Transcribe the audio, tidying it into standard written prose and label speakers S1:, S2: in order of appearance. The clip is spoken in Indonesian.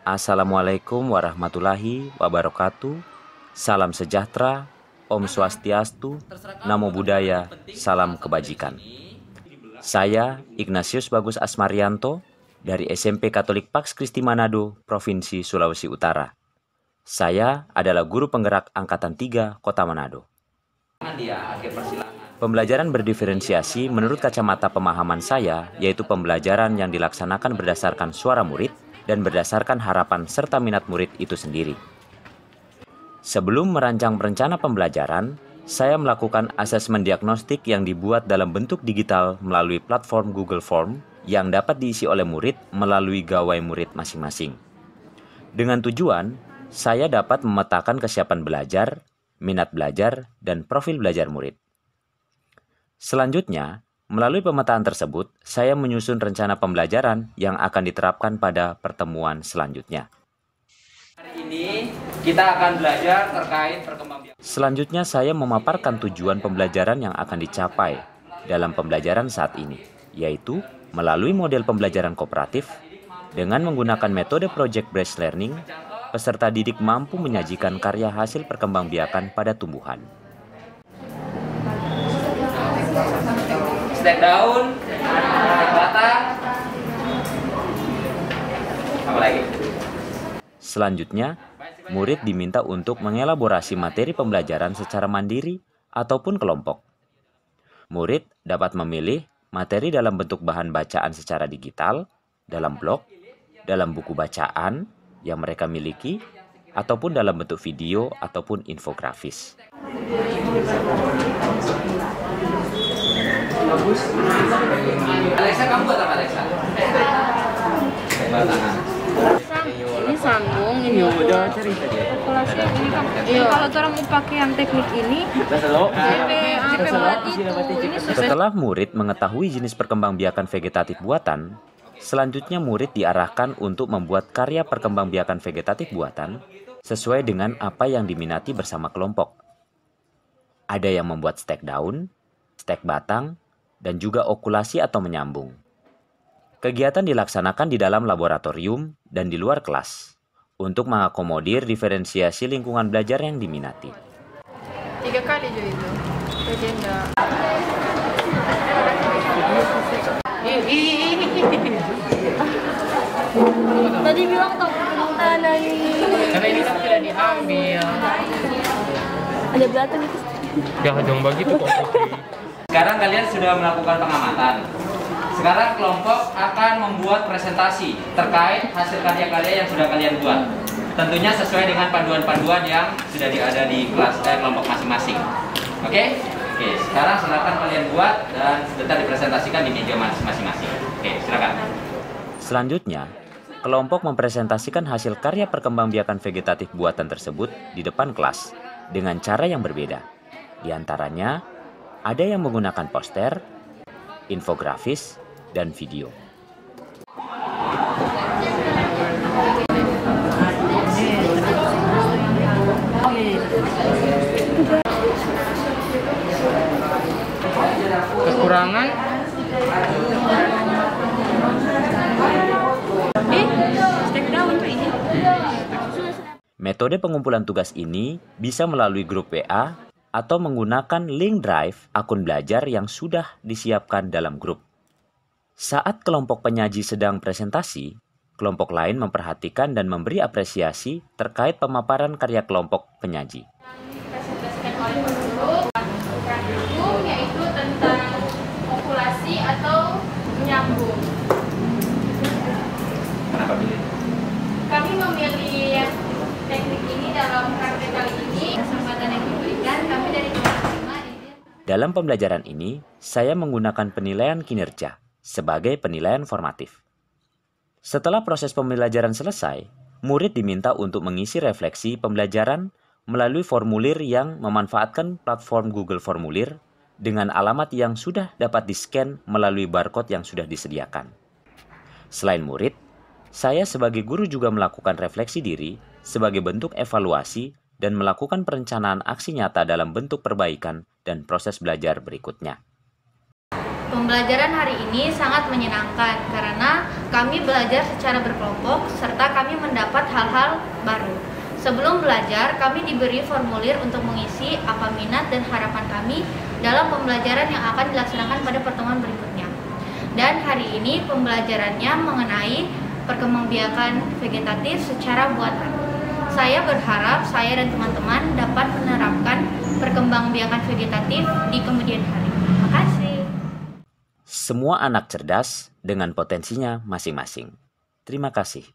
S1: Assalamualaikum warahmatullahi wabarakatuh. Salam sejahtera, Om Swastiastu, Namo Buddhaya, salam kebajikan. Saya Ignatius Bagus Asmarianto dari SMP Katolik Pax Christi Manado, Provinsi Sulawesi Utara. Saya adalah guru penggerak Angkatan 3 Kota Manado. Pembelajaran berdiferensiasi menurut kacamata pemahaman saya, yaitu pembelajaran yang dilaksanakan berdasarkan suara murid dan berdasarkan harapan serta minat murid itu sendiri. Sebelum merancang rencana pembelajaran, saya melakukan asesmen diagnostik yang dibuat dalam bentuk digital melalui platform Google Form yang dapat diisi oleh murid melalui gawai murid masing-masing. Dengan tujuan, saya dapat memetakan kesiapan belajar, minat belajar, dan profil belajar murid. Selanjutnya, melalui pemetaan tersebut, saya menyusun rencana pembelajaran yang akan diterapkan pada pertemuan selanjutnya.
S2: Hari ini kita akan belajar terkait perkembangbiakan.
S1: Selanjutnya, saya memaparkan tujuan pembelajaran yang akan dicapai dalam pembelajaran saat ini, yaitu melalui model pembelajaran kooperatif. Dengan menggunakan metode project-based learning, peserta didik mampu menyajikan karya hasil perkembangbiakan pada tumbuhan.
S2: Step down, step batang. Apa lagi?
S1: Selanjutnya, murid diminta untuk mengelaborasi materi pembelajaran secara mandiri ataupun kelompok. Murid dapat memilih materi dalam bentuk bahan bacaan secara digital, dalam blog, dalam buku bacaan yang mereka miliki, ataupun dalam bentuk video ataupun infografis.
S2: Alexa, kamu buat apa, Alexa? Batangan.
S3: Ini sambung, ini udah cerita dia. Kalkulasi ini kan. Kalau orang mau pakai yang teknik ini,
S1: Setelah murid mengetahui jenis perkembangbiakan vegetatif buatan, selanjutnya murid diarahkan untuk membuat karya perkembangbiakan vegetatif buatan sesuai dengan apa yang diminati bersama kelompok. Ada yang membuat stek daun, stek batang, dan juga okulasi atau menyambung. Kegiatan dilaksanakan di dalam laboratorium dan di luar kelas untuk mengakomodir diferensiasi lingkungan belajar yang diminati.
S3: 3 kali juga itu. Legenda. Tadi bilang tanah ini.
S4: Karena ini kan sudah diambil.
S3: Ada belakang itu.
S4: Ya dong begitu kok Putri.
S2: Sekarang kalian sudah melakukan pengamatan. Sekarang kelompok akan membuat presentasi terkait hasil karya-karya yang sudah kalian buat. Tentunya sesuai dengan panduan-panduan yang sudah ada di kelas kelompok masing-masing. Oke? Oke, sekarang silakan kalian buat dan sebentar dipresentasikan di meja masing-masing. Oke, silakan.
S1: Selanjutnya, kelompok mempresentasikan hasil karya perkembangbiakan vegetatif buatan tersebut di depan kelas dengan cara yang berbeda. Di antaranya, ada yang menggunakan poster, infografis, dan video.
S4: Kekurangan
S3: Stek daun tuh ini.
S1: Metode pengumpulan tugas ini bisa melalui grup WA atau menggunakan link drive akun belajar yang sudah disiapkan dalam grup. Saat kelompok penyaji sedang presentasi, kelompok lain memperhatikan dan memberi apresiasi terkait pemaparan karya kelompok penyaji.
S5: Dipresentasikan oleh pengurus itu yaitu tentang populasi atau menyambung.
S2: Kenapa pilih?
S5: Kami memilih teknik ini dalam praktek kali ini. Kesempatan yang diberikan kami dari kelas 5
S1: Dalam pembelajaran ini, saya menggunakan penilaian kinerja sebagai penilaian formatif. Setelah proses pembelajaran selesai, murid diminta untuk mengisi refleksi pembelajaran melalui formulir yang memanfaatkan platform Google Formulir dengan alamat yang sudah dapat di-scan melalui barcode yang sudah disediakan. Selain murid, saya sebagai guru juga melakukan refleksi diri sebagai bentuk evaluasi dan melakukan perencanaan aksi nyata dalam bentuk perbaikan dan proses belajar berikutnya.
S5: Pembelajaran hari ini sangat menyenangkan karena kami belajar secara berkelompok, serta kami mendapat hal-hal baru. Sebelum belajar, kami diberi formulir untuk mengisi apa minat dan harapan kami dalam pembelajaran yang akan dilaksanakan pada pertemuan berikutnya. Dan hari ini pembelajarannya mengenai perkembangbiakan vegetatif secara buatan. Saya berharap saya dan teman-teman dapat menerapkan perkembangbiakan vegetatif di kemudian hari. Terima kasih.
S1: Semua anak cerdas dengan potensinya masing-masing. Terima kasih.